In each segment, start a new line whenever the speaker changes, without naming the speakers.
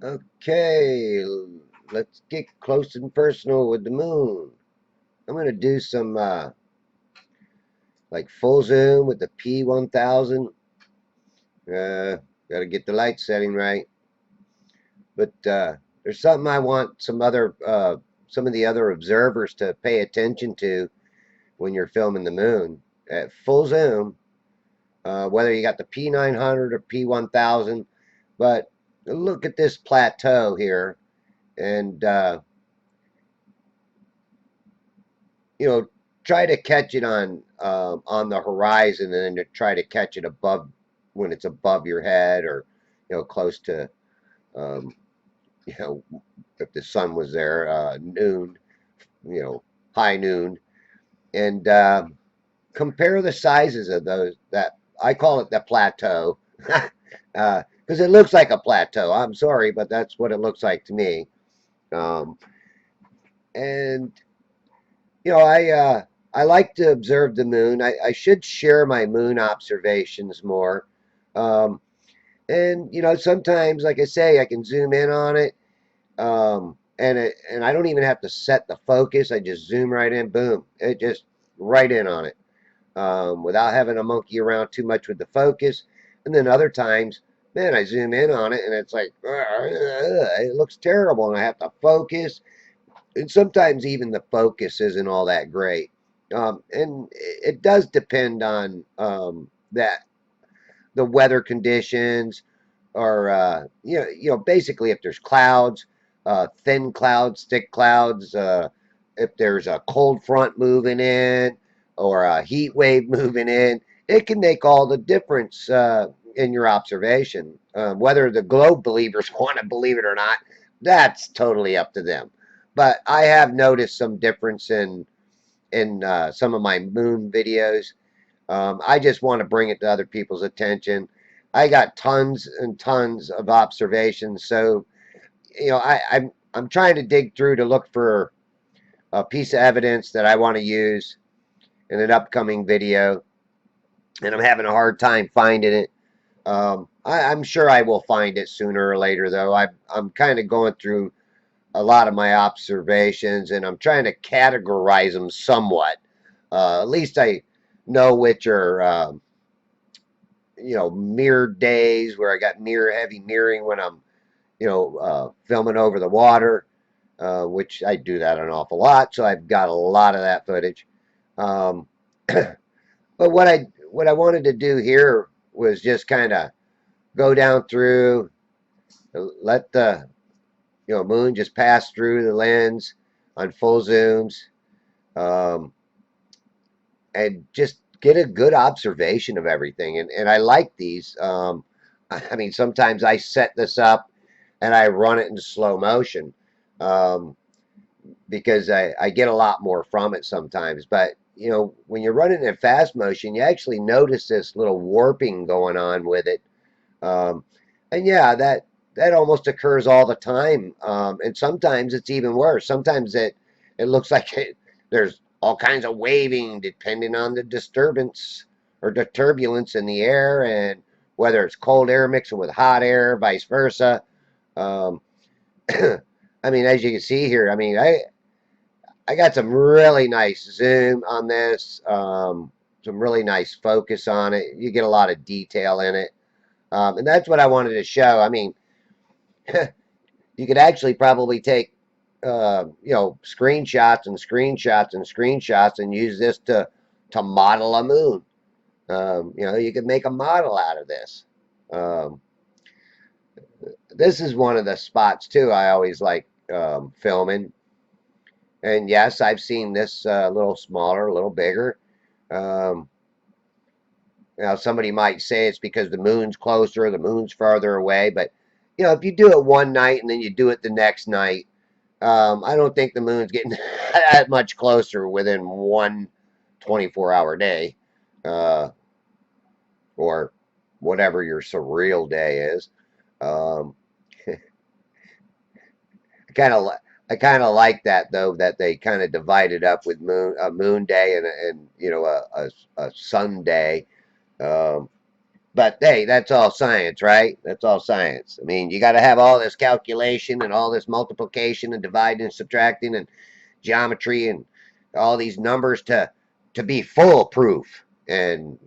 Okay, let's get close and personal with the moon. I'm gonna do some like full zoom with the P1000. Uh, Got to get the light setting right. But there's something I want some of the other observers to pay attention to when you're filming the moon at full zoom. Whether you got the P900 or P1000, but look at this plateau here, and you know, try to catch it on the horizon, and then to try to catch it above when it's above your head, or close to um, you know if the sun was there, noon, you know high noon, and compare the sizes of those. That I call it the plateau because it looks like a plateau. I'm sorry, but that's what it looks like to me. um, and You know, I like to observe the moon. I should share my moon observations more. Um, and sometimes, like I say, I can zoom in on it, and I don't even have to set the focus. I just zoom right in, boom, it just right in on it, without having to monkey around too much with the focus. And then other times, man, I zoom in on it, and it's like it looks terrible, and I have to focus, and sometimes even the focus isn't all that great. And it does depend on that the weather conditions, or basically if there's clouds, thin clouds, thick clouds, if there's a cold front moving in or a heat wave moving in, it can make all the difference in your observation. Whether the globe believers want to believe it or not, that's totally up to them. But I have noticed some difference in some of my moon videos. I just want to bring it to other people's attention. I got tons and tons of observations, so I'm trying to dig through to look for a piece of evidence that I want to use in an upcoming video, and I'm having a hard time finding it. I'm sure I will find it sooner or later, though. I'm kind of going through a lot of my observations, and I'm trying to categorize them somewhat. At least I know which are mirrored days where I got heavy mirroring when I'm filming over the water, which I do that an awful lot. So I've got a lot of that footage. Um, but what I wanted to do here was just kind of go down through, let the moon just pass through the lens on full zooms, um, and just get a good observation of everything. And I like these. I mean, sometimes I set this up and I run it in slow motion, um, because I get a lot more from it sometimes. But when you're running in fast motion, you actually notice this little warping going on with it, um, and yeah, that almost occurs all the time. And sometimes it's even worse. Sometimes it looks like there's all kinds of waving depending on the disturbance or the turbulence in the air, and whether it's cold air mixing with hot air, vice versa. Um, I mean, as you can see here, I mean, I got some really nice zoom on this, some really nice focus on it. You get a lot of detail in it, and that's what I wanted to show. I mean, you could actually probably take screenshots and screenshots and screenshots and use this to model a moon. You could make a model out of this. Um, this is one of the spots too I always like filming. And yes, I've seen this a little smaller, a little bigger. Um, Now, somebody might say it's because the moon's closer, the moon's farther away, but if you do it one night and then you do it the next night, I don't think the moon's getting that much closer within one 24-hour day, uh, or whatever your surreal day is. Um, I kind of I kind of like that though, that they kind of divided up with moon day and a sun day. Um, But hey, that's all science, right? That's all science. I mean, you got to have all this calculation and all this multiplication and dividing and subtracting and geometry and all these numbers to be foolproof. And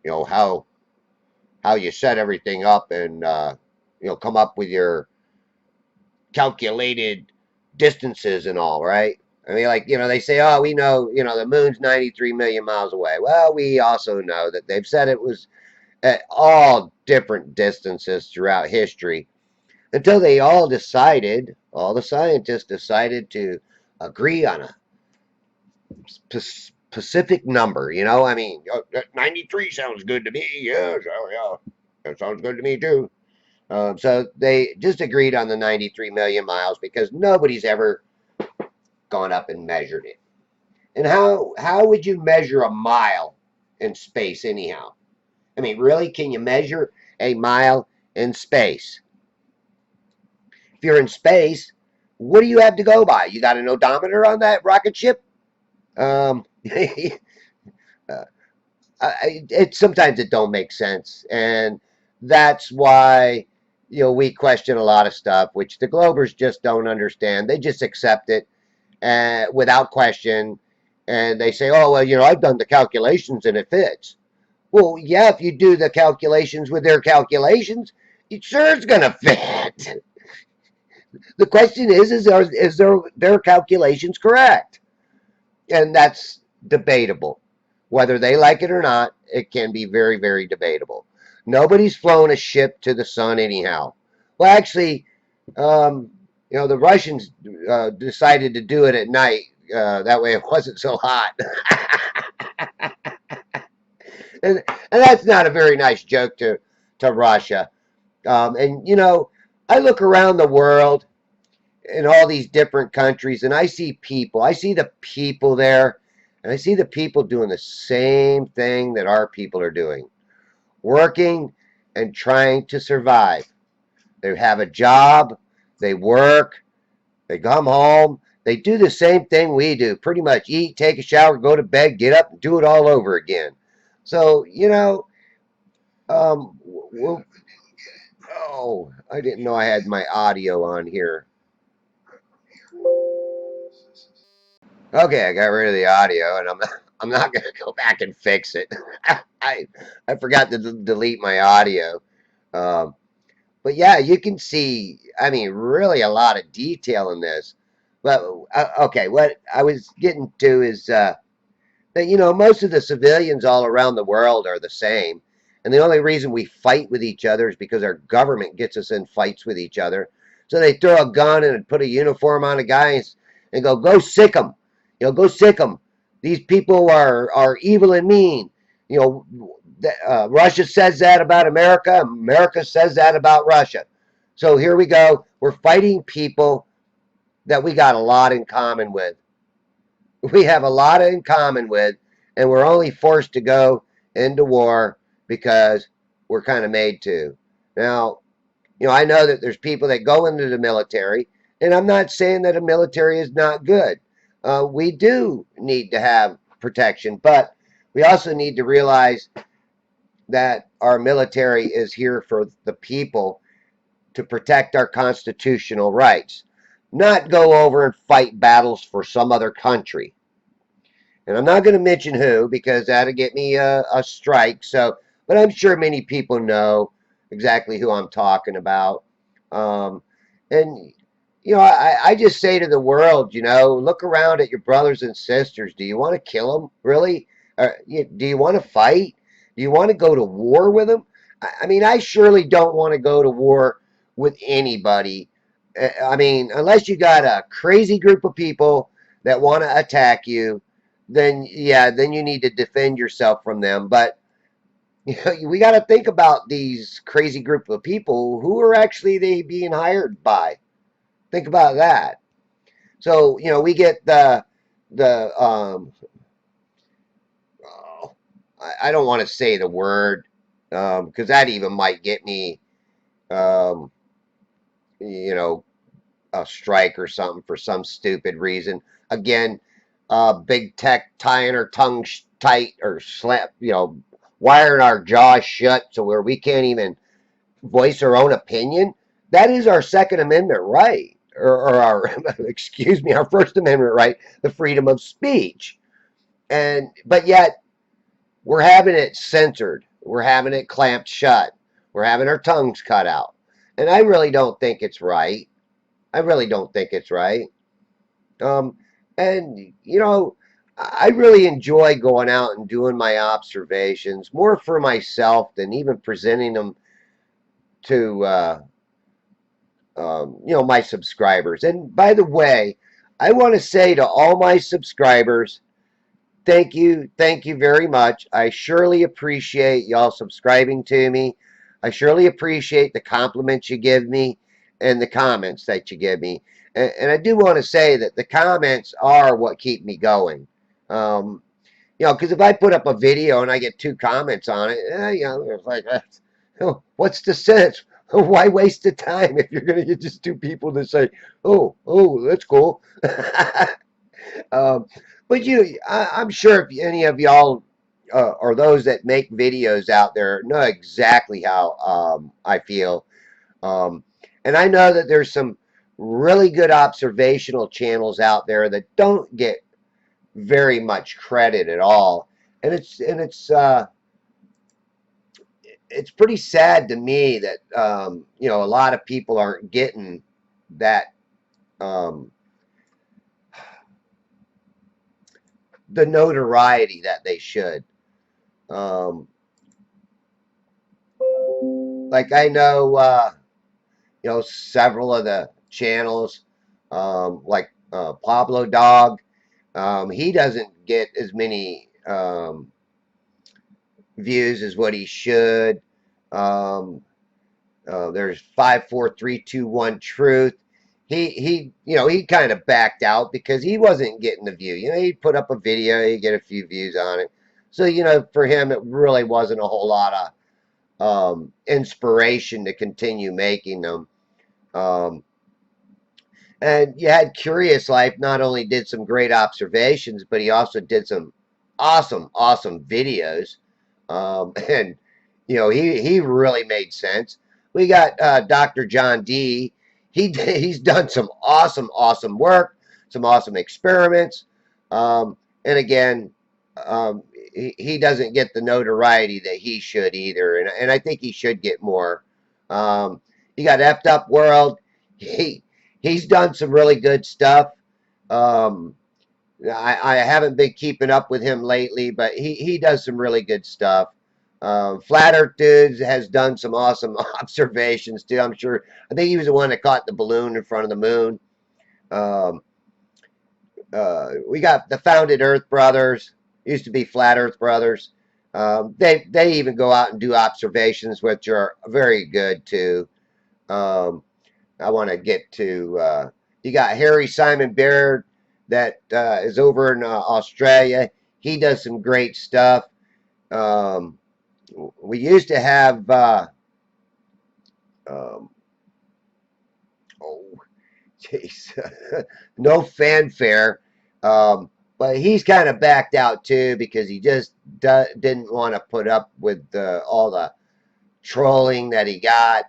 how you set everything up and come up with your calculated distances and all, right? I mean, like, they say, oh, we know, the moon's 93 million miles away. Well, we also know that they've said it was at all different distances throughout history until they all the scientists decided to agree on a specific number. I mean, 93 sounds good to me. Yeah, so, yeah, that sounds good to me too. So they just agreed on the 93 million miles because nobody's ever gone up and measured it. And how would you measure a mile in space anyhow? I mean, really, can you measure a mile in space? If you're in space, what do you have to go by? You got an odometer on that rocket ship? Um, uh, sometimes it don't make sense, and that's why we question a lot of stuff, which the Globers just don't understand. They just accept it without question, and they say, "Oh well, I've done the calculations and it fits." Well, yeah, if you do the calculations with their calculations, it sure it's gonna fit. The question is their calculations correct? And that's debatable. Whether they like it or not, it can be very, very debatable. Nobody's flown a ship to the sun anyhow. Well, actually, the Russians decided to do it at night. That way it wasn't so hot. And that's not a very nice joke to Russia. And, I look around the world in all these different countries and I see people. I see the people there and I see the people doing the same thing that our people are doing, working and trying to survive. They have a job, they work, they come home, they do the same thing we do, pretty much eat, take a shower, go to bed, get up, and do it all over again. So, well, oh, I didn't know I had my audio on here. Okay, I got rid of the audio, and I'm not gonna go back and fix it. I I forgot to delete my audio. Um, but yeah, you can see. I mean, really a lot of detail in this. But okay, what I was getting to is that most of the civilians all around the world are the same, and the only reason we fight with each other is because our government gets us in fights with each other. So they throw a gun and put a uniform on a guy and go sick them, go sick them. These people are evil and mean. You know, Russia says that about America. America says that about Russia. So here we go. We're fighting people that we got a lot in common with. We have a lot in common with, and we're only forced to go into war because we're kind of made to. Now, I know that there's people that go into the military, and I'm not saying that a military is not good. We do need to have protection, but we also need to realize that our military is here for the people to protect our constitutional rights, not go over and fight battles for some other country. And I'm not going to mention who because that'll get me a strike. So, but I'm sure many people know exactly who I'm talking about. Um, and I just say to the world, look around at your brothers and sisters. Do you want to kill them? Really? Do you want to fight? Do you want to go to war with them? I mean, I surely don't want to go to war with anybody. I mean, unless you got a crazy group of people that want to attack you, then yeah, then you need to defend yourself from them. But we got to think about these crazy group of people. Who are actually they being hired by? Think about that. So we get the oh, I don't want to say the word because that even might get me um, you know a strike or something for some stupid reason. Again, big tech tying her tongue tight or slap, wiring our jaws shut so where we can't even voice our own opinion. That is our Second Amendment right, or our excuse me, our First Amendment right, the freedom of speech. And but yet we're having it censored. We're having it clamped shut. We're having our tongues cut out. And I really don't think it's right. I really don't think it's right. Um, and I really enjoy going out and doing my observations more for myself than even presenting them to my subscribers. And by the way, I want to say to all my subscribers, thank you very much. I surely appreciate y'all subscribing to me. I surely appreciate the compliments you give me and the comments that you give me. And I do want to say that the comments are what keep me going. Um, because if I put up a video and I get 2 comments on it, it's like, what's the sense? Why waste the time if you're going to get just 2 people to say, oh, that's cool. um, but I'm sure if any of y'all or those that make videos out there know exactly how I feel. Um, and I know that there's some really good observational channels out there that don't get very much credit at all, and it's pretty sad to me that a lot of people aren't getting that um, the notoriety that they should. Um, like I know, several of the channels, like Pablo Dog. He doesn't get as many views as what he should. Um, there's 54321 Truth. He kind of backed out because he wasn't getting the view. He'd put up a video, he'd get a few views on it. So for him, it really wasn't a whole lot of inspiration to continue making them. Um, and you had Curious Life not only did some great observations, but he also did some awesome videos. And he really made sense. We got Dr. John D. He's done some awesome work, some awesome experiments. And again, he doesn't get the notoriety that he should either. And I think he should get more. You got Effed Up World. He he's done some really good stuff. Um, I haven't been keeping up with him lately, but he does some really good stuff. Flat Earth Dudes has done some awesome observations too. I'm sure. I think he was the one that caught the balloon in front of the moon. Um, we got the Founded Earth Brothers. Used to be Flat Earth Brothers. They even go out and do observations, which are very good too. Um, I want to get to. You got Harry Simon Baird that is over in Australia. He does some great stuff. Um, we used to have. Um, oh, jeez, no fanfare. But he's kind of backed out too because he just didn't want to put up with all the trolling that he got.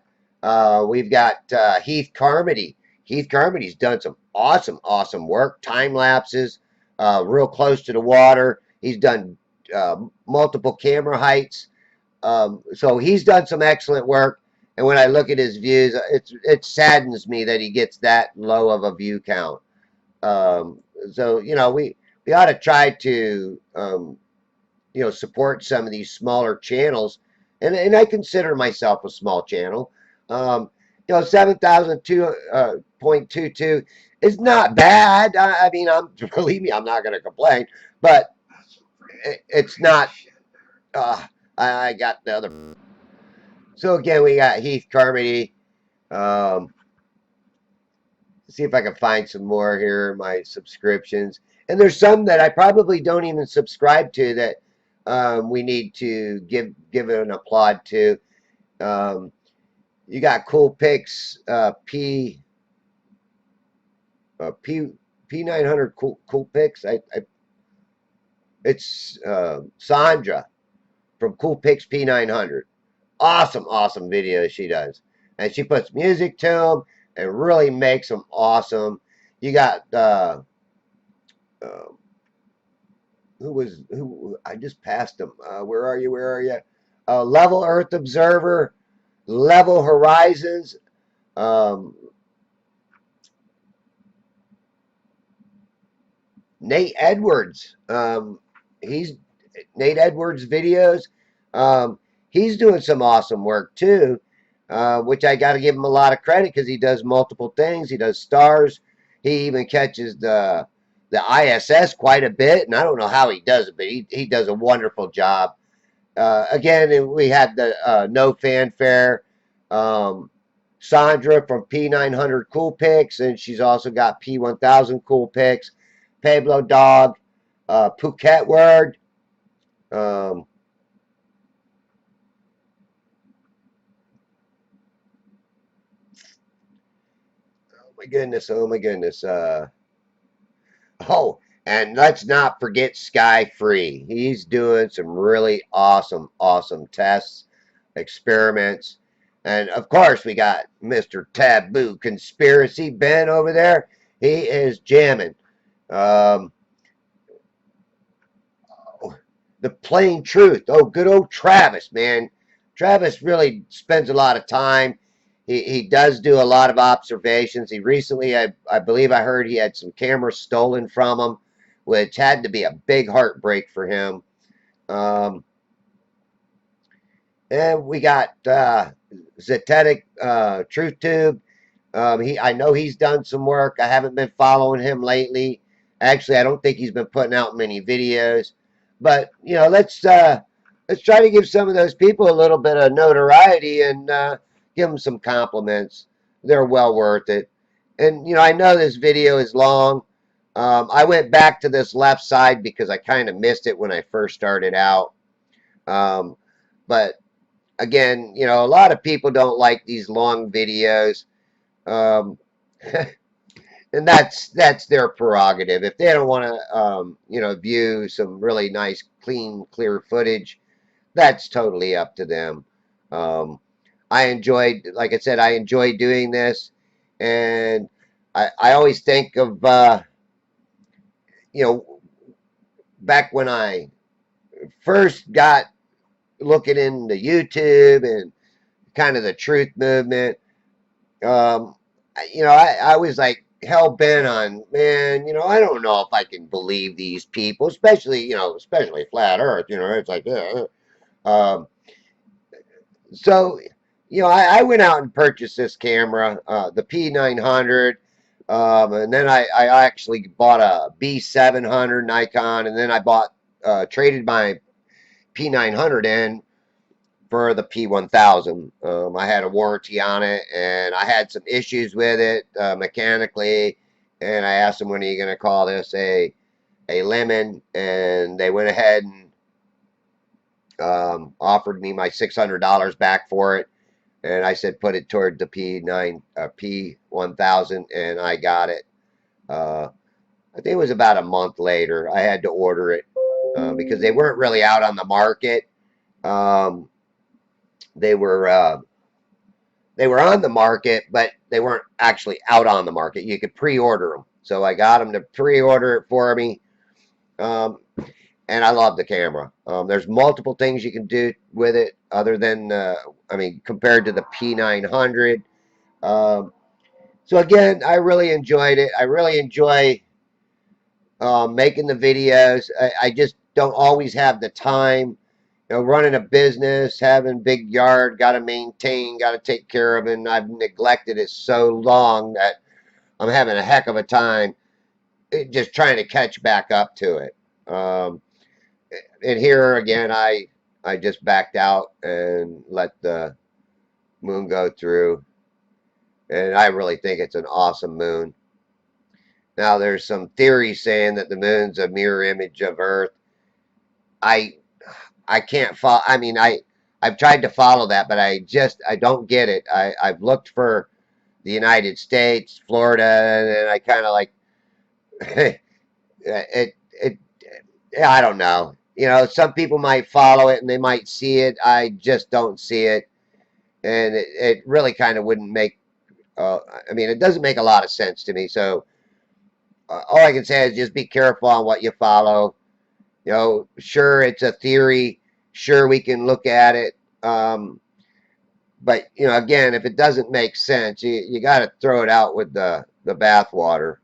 We've got Heath Carmody. Heath Carmody's done some awesome work. Time lapses, real close to the water. He's done multiple camera heights. So he's done some excellent work. And when I look at his views, it saddens me that he gets that low of a view count. Um, so we ought to try to support some of these smaller channels, and I consider myself a small channel. 7,002.22 is not bad. I mean, believe me, I'm not going to complain, but it's not. I got the other. So again, we got Heath Carmody. Um, see if I can find some more here. My subscriptions, and there's some that I probably don't even subscribe to that we need to give it an applaud to. Um, you got Cool Picks, P P900 Cool Picks. It's Sandra from Cool Pix P900. Awesome, awesome videos she does. And she puts music to them and really makes them awesome. You got, uh, who I just passed them. Where are you? Where are you? Level Earth Observer, Level Horizons. Um, Nate Edwards. He's Nate Edwards videos. Um, he's doing some awesome work too, which I got to give him a lot of credit because he does multiple things. He does stars. He even catches the ISS quite a bit, and I don't know how he does it, but he does a wonderful job. Again, we had the no fanfare. Um, Sandra from P900 Cool Picks, and she's also got P1000 Cool Picks. Pablo Dog, Phuket Word. Um, oh my goodness, oh my goodness. Oh, and let's not forget Sky Free. He's doing some really awesome, awesome tests, experiments. And of course, we got Mr. Taboo Conspiracy Ben over there. He is jamming. Um, the plain truth. Oh, good old Travis, man. Travis really spends a lot of time. He does do a lot of observations. He recently, I believe I heard he had some cameras stolen from him, which had to be a big heartbreak for him. Um, and we got Zetetic Truth Tube. I know he's done some work. I haven't been following him lately. Actually, I don't think he's been putting out many videos. But let's try to give some of those people a little bit of notoriety and give them some compliments. They're well worth it. And I know this video is long. I went back to this left side because I kind of missed it when I first started out. Um, but again, a lot of people don't like these long videos. Um, and that's their prerogative. If they don't want to, view some really nice, clean, clear footage, that's totally up to them. Um, like I said, I enjoy doing this, and I always think of, you know, back when I first got looking into YouTube and kind of the truth movement. I was like hell bent on, man, I don't know if I can believe these people, especially flat Earth. It's like, um, so, I went out and purchased this camera, the P900. And then I actually bought a B700 Nikon, and then I traded my P900 in for the P1000. I had a warranty on it, and I had some issues with it mechanically. And I asked them, "When are you going to call this a lemon?" And they went ahead and offered me my $600 back for it. And I said, "Put it toward the P1000," and I got it. Uh, I think it was about a month later. I had to order it because they weren't really out on the market. Um, they were they were on the market, but they weren't actually out on the market. You could pre-order them, so I got them to pre-order it for me. Um, and I love the camera. There's multiple things you can do with it, other than compared to the P900. Um, so again, I really enjoyed it. I really enjoy making the videos. I just don't always have the time. Running a business, having big yard, got to maintain, got to take care of it, and I've neglected it so long that I'm having a heck of a time just trying to catch back up to it. And here again, I just backed out and let the moon go through, and I really think it's an awesome moon. Now, there's some theory saying that the moon's a mirror image of Earth. I I can't follow. I've tried to follow that, but I don't get it. I've looked for the United States, Florida, and I kind of like it. Yeah, I don't know. you know, some people might follow it and they might see it. I just don't see it. And it really kind of wouldn't make, I mean, it doesn't make a lot of sense to me. So all I can say is just be careful on what you follow. You know, sure, it's a theory. Sure, we can look at it. But, you know, again, if it doesn't make sense, you got to throw it out with the bathwater.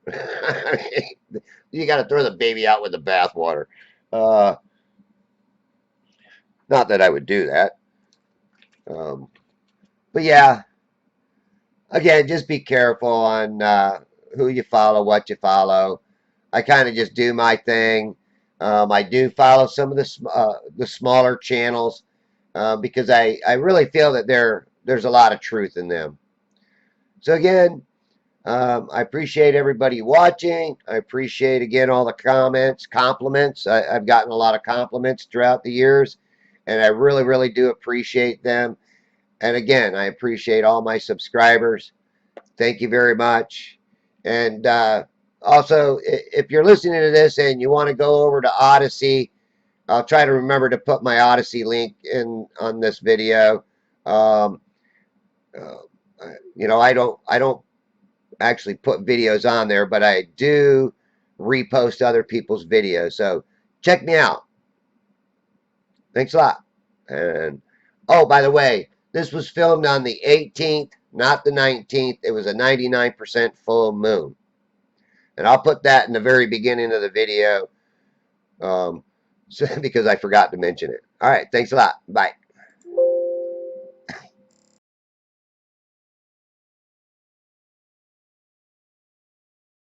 You got to throw the baby out with the bathwater. Uh, Not that I would do that. Um, but yeah, again, just be careful on who you follow, what you follow. I kind of just do my thing. I do follow some of the smaller channels because I really feel that there's a lot of truth in them. So again, I appreciate everybody watching. I appreciate again all the comments, compliments. I've gotten a lot of compliments throughout the years, and I really do appreciate them. And again, I appreciate all my subscribers. Thank you very much. And also, if you're listening to this and you want to go over to Odyssey, I'll try to remember to put my Odyssey link in on this video. Um, uh, you know, I don't actually put videos on there, but I do repost other people's videos. So check me out. Thanks a lot. And oh, by the way, this was filmed on the 18th, not the 19th. It was a 99% full moon. And I'll put that in the very beginning of the video because I forgot to mention it. All right. Thanks a lot. Bye.